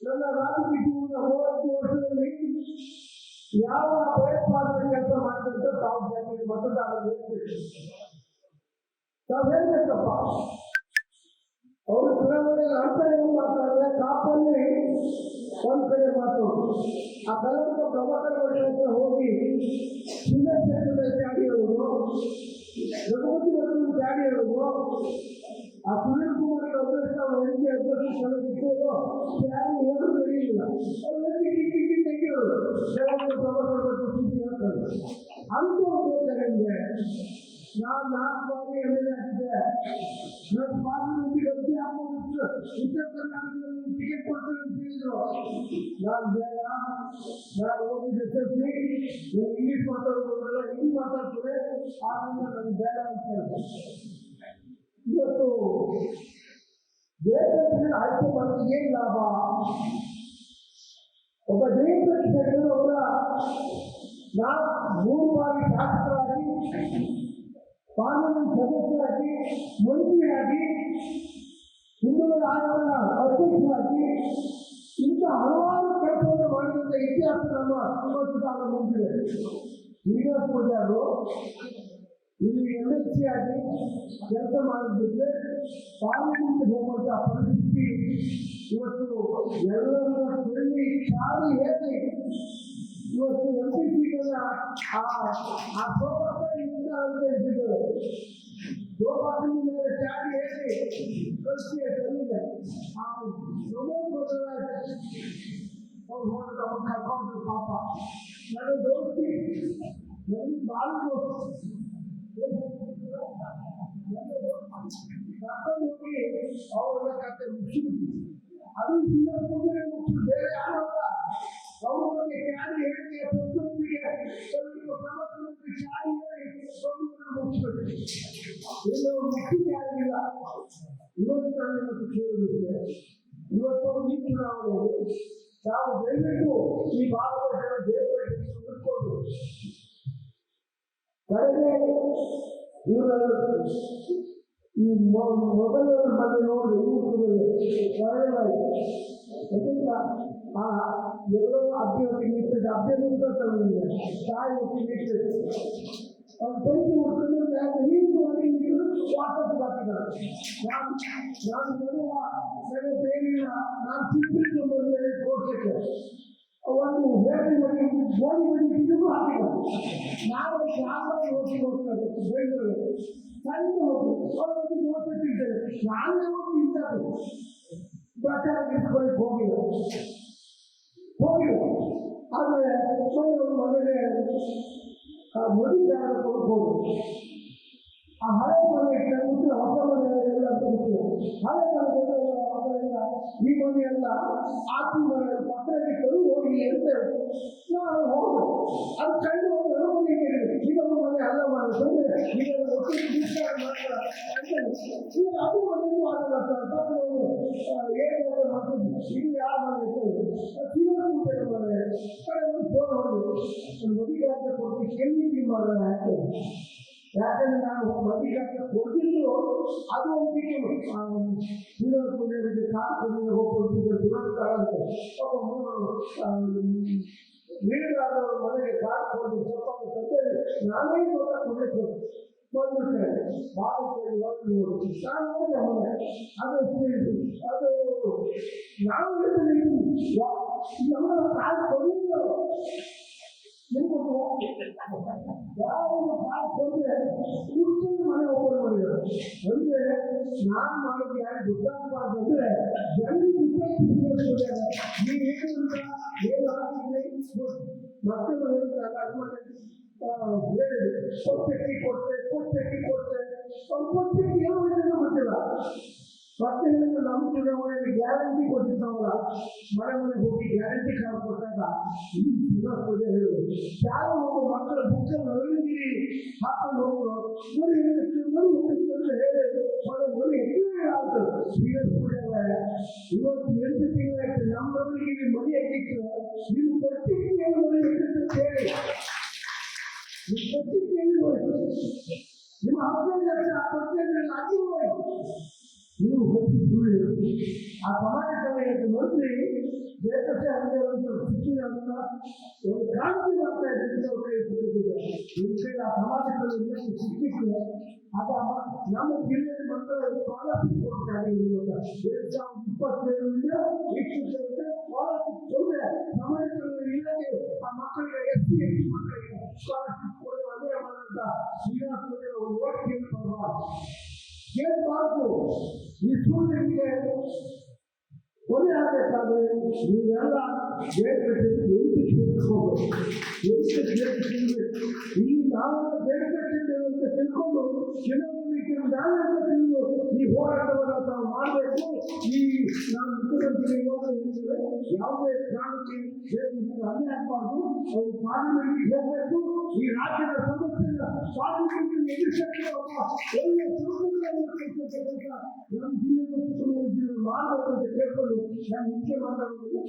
ನನ್ನ ರಾಜಕೀಯ ಜೀವನ 30 ವರ್ಷದಲ್ಲಿ ಯಾವ ಭಯೋತ್ಪಾದನೆ ಕೆಲಸ ಮಾಡ್ತಿದ್ದ ತಾವು ಜನರಿಗೆ ಮತದಾರರು ತಾವು ಹೇಳ್ಬೇಕಪ್ಪ. ಅವರು ಚುನಾವಣೆ ಅಂತಾನೆ ಮಾತಾಡಿದ್ರೆ ಕಾಪಲ್ಲಿ ಒಂದ್ ಕಡೆ ಮಾತು ಆ ಕಲಂಕ ಪ್ರಭಾಕರ್ ಹತ್ರ ಹೋಗಿ ಕ್ಷೇತ್ರದಲ್ಲಿ ಚಾಡಿ ಹೇಳುವುದು, ರಘುಪತಿ ಮತ್ತು ಚಾಡಿ ಹೇಳುವುದು, ಆ ಸುನೀಲ್ ಕುಮಾರ್ ಅಧ್ಯಕ್ಷ ಎನ್ಸಿ ಅಧ್ಯಕ್ಷ ಚಾಡಿ ಹೇಳೋದು ನಡೆಯಲಿಲ್ಲ. ತೆಗೆಯೋದು ಕಲಂಕ ಪ್ರಭಾಕರ್ ಮತ್ತು ಸುದ್ದಿ ಹೇಳ್ತಾರೆ. ಅಂತೂ ಬೇಕಾದ್ರೆ ನಾನು 4 ಬಾರಿ ಎಮ್ಎಲ್ಎ ಆಗಿದ್ದೆ. ನನ್ನ ಪಾರ್ಲಿಮೆಂಟ್ ಅರ್ಜಿ ಹಾಕೋದು ಉತ್ತರ ಕರ್ನಾಟಕದಲ್ಲಿ ಟಿಕೆಟ್ ಕೊಡ್ತೇನೆ ಅಂತ ಹೇಳಿದ್ರು. ನಾನು ಬೇಡ, ನಾನು ಹೋಗಿದ್ದೆ SSLC, ನಾನು ಇಂಗ್ಲೀಷ್ ಮಾತಾಡೋದ್ರಲ್ಲ ಹಿಂದಿ ಮಾತಾಡ್ತಾರೆ, ಆದ್ರಿಂದ ನನಗೆ ಬೇಡ ಅಂತ ಹೇಳಿದೆ. ಇವತ್ತು ದೇಶದಲ್ಲಿ ಆಯ್ಕೆ ಮಾಡೋದು ಏನ್ ಲಾಭ? ಒಬ್ಬ ಜಯಪ್ರಕಾಶ್ ಅವರ ನಾನು 3 ಬಾರಿ ಶಾಸಕರಾಗಿ, ಪಾರ್ಲಿಮೆಂಟ್ ಸದಸ್ಯರಾಗಿ, ಮಂತ್ರಿಯಾಗಿ, ಹಿಂದುಳಿದ ಆಯೋಗದ ಅಧ್ಯಕ್ಷರಾಗಿ ಇಂಥ ಹಲವಾರು ಕೆಲಸವನ್ನು ಮಾಡಿದಂಥ ಇತಿಹಾಸ ನಮ್ಮ ಇವತ್ತು ಮುಂದಿದೆ. ಶ್ರೀನಿವಾಸ ಪೂಜಾರು ಇಲ್ಲಿ MLC ಆಗಿ ಕೆಲಸ ಮಾಡಿದ್ರೆ ಪಾರ್ಲಿಮೆಂಟ್ ಹೋಗುವಂಥ ಪರಿಸ್ಥಿತಿ ಇವತ್ತು ಎಲ್ಲರನ್ನ ಕೇಳಿ ಚಾರಿ ಹೇಳಿ ಇವತ್ತು MPCಗಳ ಆ ಸೋಪಾಸದಿಂದ ಅಂತ ಇಟ್ಟಿದ್ದಾರೆ. ಸೋಪಾಸನ ಮೇಲೆ ಚಾಡಿ ಹೇಳಿ ಕಳಿಸಿ ತಂದಿದೆ. ಆ ಪ್ರಮೋದ್ ಅವ್ರು ಹೋದ್ರೆ ಅವ್ರು ಕರ್ಕೊಂಡು ಪಾಪ ನನ್ನ ದೋಸ್ತಿ ನನಗೆ ಬಾಳು ಕರ್ಕೊಂಡು ಹೋಗಿ ಅವ್ರ ಕತೆ ಮುಗಿಸಿಬಿಟ್ಟು ಅದು ಶ್ರೀನಿವಾಸ ಪೂಜಾರಿ ಮುಗಿಸಿದ್ರು, ಬೇರೆ ಯಾರು ಅವ್ರ ಬಗ್ಗೆ ಚಾಡಿ ಹೇಳಿ ಪ್ರತಿಯೊಂದಿಗೆ ಪ್ರಮುಖ ಚಾಡಿ ಹೇಳಿ ಮುಗಿಸ್ಬಿಟ್ಟು ಇನ್ನು ಮುಖ್ಯ ಯಾರಿಗಿಲ್ಲ. ಇವತ್ತು ನಾನು ಇವತ್ತು ಕೇಳುವುದಿದೆ, ಇವತ್ತು ಈ ಚುನಾವಣೆಯಲ್ಲಿ ನಾವು ದಯವಿಟ್ಟು ಈ ಭಾಗದ ಜನ ದೇವರಿಗೆ ನಿಂತ್ಕೊಂಡು ಕಡೆಗೆ ಇವರ ಈ ಮೊಬೈಲ್ ಬಗ್ಗೆ ನೋಡಿ ಆ ಎಲ್ಲೋ ಅಭ್ಯರ್ಥಿ ನಿಂತಿದ್ದ ಅಭ್ಯರ್ಥಿ ತಾಯಿ ಒತ್ತಿ ನಿಂತಿದೆ. ಅವ್ರು ಪಂಚಿ ಉಟ್ಕೊಂಡು ನೀರು ಮಾಡಿ ನಿಂತು ವಾಟ್ಸಪ್ ಹಾಕಿದ್ದಾರೆ. ನಾನು ಬರುವ ನನಗೆ ಬೇರಿಲ್ಲ, ನಾನು ಚಿಂತಿಟ್ಟು ಬಂದು ತೋರಿಸಕ್ಕೆ ಒಂದು ಬೇರೆ ಮಾಡಿ ಗೋಧಿ ಬಡಿ ಇದಕ್ಕೂ ಹಾಕಿದ್ದಾರೆ. ನಾವು ಶಾಲೆಗೆ ಹೋಗಿ ಹೋಗ್ತಾರೆ ಬೆಂಗಳೂರು ಸಣ್ಣ ಹೋಗಿ ಅವ್ರಿಗೆ ನೋಡ್ತಿದ್ದೇವೆ. ನಾನು ಯಾವಾಗ ನಿಂತದ್ದು ಪ್ರಚಾರ ಇಟ್ಕೊಳ್ಳಿ ಹೋಗಿಲ್ಲ. ಆದರೆ ಮನೆಗೆ ಮದುವೆ ಜಾಗ ಕೊಡ್ಬೋದು. ಆ ಹಳೆ ಮನೆ ಮುಚ್ಚು ಹೊಸ ಮನೆ ಎಲ್ಲ ಮುಚ್ಚು ಹಳೆ ಮನೆಯಿಂದ ಈ ಮನೆಯೆಲ್ಲ ಆತಿ ಮನೆ ಪಕ್ಕದಲ್ಲಿ ಹೋಗಿ ಅಂತ ನಾನು ಹೋದೆ. ಅದು ಕಂಡು ಹೋಗಿ ಮನೆ ಕೇಳಿದೆ, ಇದೊಂದು ಮನೆ ಅಲ್ಲ ಮಾಡಿದ್ರೆ ಈಗ ಈಗ ಅದು ಮನೆಯೂ ಆದ ಮಾಡ್ತಾರೆ. ಏನು ಮಾಡ್ತಿದ್ವಿ ಇಲ್ಲಿ ಯಾವ ಮನೆ ಶ್ರೀನಿವಾಸ ಮನೆ ಕಡೆ ಒಂದು ಫೋನ್ ಹೊಡೆದು ಮದುವೆ ಅಂತ ಕೊಟ್ಟು ಎಲ್ಲಿ ಮಾಡೋಣ ಯಾಕಂದ್ರೆ ನಾನು ಮದುವೆ ಕೊಡ್ತಿದ್ರು ಅದು ಒಂದು ಶ್ರೀನಿವಾಸ ಪೂಜಾರಿಗೆ ಕಾರು ಹೋಗ್ಕೊಡ್ತಿದ್ದೆ ದುರಂಕಾರ ಅಂತ ವೀರರಾದವರ ಮನೆಗೆ ಕಾರು ಕೊಟ್ಟು ಸ್ವಲ್ಪ ತಂದೆ ನಾನೇ ಕೂಡ ಕೊಡಬೇಕು ಬಂದ್ಬಿಡ್ತೇನೆ ಬಾಬು ನೋಡಿ ನಾನು ಹೋದೆ ಮನೆ ಅದು ನಾವು ನಮ್ಮ ಕಾಲು ಕೊಡಿದ್ರು ಯಾರು ಕಾಲು ಕೊಟ್ಟರೆ ಕೂರ್ಚೊಂದು ಮನೆ ಓಪನ್ ಮಾಡಿದ್ರು. ಅಂದ್ರೆ ನಾನು ಮಾಡೋದು ಯಾರು ಗೊತ್ತಾಗಬಾರ್ದು ಅಂದ್ರೆ ಜನರಿಗೆ ನೀವೇನು ಏನು ಆಗಿದ್ರೆ ಮಕ್ಕಳು ಹೇಳ್ತಾರೆ ಅದು ಮಾಡಿ ಕೊಟ್ಟೆ ಏನು ಗೊತ್ತಿಲ್ಲ. ಮತ್ತೆ ನಮ್ಮ ಚುನಾವಣೆಯಲ್ಲಿ ಗ್ಯಾರಂಟಿ ಕೊಟ್ಟಿದ್ದಾವಲ್ಲ, ಮನೆ ಹೋಗಿ ಗ್ಯಾರಂಟಿ ಕಾರ್ಡ್ ಕೊಟ್ಟಾಗ ಈ ಶ್ರೀನಿವಾಸ ಪೂಜೆ ಹೇಳೋದು ಯಾರು ಒಬ್ಬ ಮಕ್ಕಳ ಬುಕ್ಕನ್ನು ಅಳಿಗಿರಿ ಹಾಕೊಂಡು ಹೋಗೋರು ಮರಿ ಹೇಳಿ ಮರಿ ಹೆಚ್ಚು ಆಗ್ತದೆ. ಶ್ರೀನಿವಾಸ ಪೂಜೆ ಇವತ್ತು 8 ತಿಂಗಳಾಯ್ತು ನಮ್ಮವರಿಗೆ ಮರಿ ಹಾಕಿತ್ತು. ನೀವು ಪ್ರತಿಕ್ರಿಯೆ ಮರಿ ಹಾಕಿತ್ತು ಹೇಳಿ ನಿಮ್ಮ 15 ಲಕ್ಷ ಪ್ರತ್ಯೇಕದಲ್ಲಿ ಆಗಿರುವುದು ನೀವು ಹೊತ್ತು ಸುಳ್ಳು. ಆ ಸಮಾಜ ಕಲ್ಯಾಣದ ಮಂತ್ರಿ ನಮ್ಮ ಜಿಲ್ಲೆಯಲ್ಲಿ ಮಕ್ಕಳ ಸ್ಕಾಲರ್ಶಿಪ್ ಕೊಡ್ತಾರೆ. 2027ರಿಂದ ವೀಕ್ಷಿಸಿದಂತೆ ಸ್ಕಾಲರ್ಶಿಪ್ ಕೊಡದೆ ಸಮಾಜ ಕಲ್ಯಾಣ ಇಲಾಖೆ ಆ ಮಕ್ಕಳಿಗೆ SC ಮಕ್ಕಳಿಗೆ ಸ್ಕಾಲರ್ಶಿಪ್ ಕೊಡದೆ ಅದೇ ಮಾಡಂತ ಶ್ರೀನಿವಾಸ ಓಟ್ ಕೇಳಬಾರ್ದು. ಈ ಸೂರ್ಯನಿಗೆ ಕೊನೆ ಆಗಬೇಕಾದ್ರೆ ನೀವೆಲ್ಲ ಇಲ್ಲಿ ನಾವೆಲ್ಲ ಬೇಡ್ಕಟ್ಟಿದ್ದೇವೆ ಅಂತ ತಿಳ್ಕೊಂಡು ಚುನಾವಣೆ ನಾವೇ ಅಂತ ತಿಳಿದು ಈ ಹೋರಾಟವನ್ನು ತಾವು ಮಾಡಬೇಕು. ಈ ನಾನು ಮುಖ್ಯಮಂತ್ರಿ ಹೇಳಿದರೆ ಯಾವುದೇ ಕಾರಣಕ್ಕೆ ಅನ್ಯಾಯ ಆಗಬಾರ್ದು. ಅವರು ಪಾರ್ಲಿಮೆಂಟ್ಗೆ ಹೋಗಬೇಕು. ಈ ರಾಜ್ಯದ ಸಮಸ್ಯೆನ ಪಾರ್ಲಿಮೆಂಟ್ ಎದುರಿಸಕ್ಕೆ ಒಬ್ಬ ಒಳ್ಳೆ ನಮ್ಮ ಜಿಲ್ಲೆ ಮಾಡಬೇಕು ಅಂತ ಕೇಳ್ಕೊಂಡು ನಾನು ಮುಖ್ಯ ಮಾತಾಡೋದು.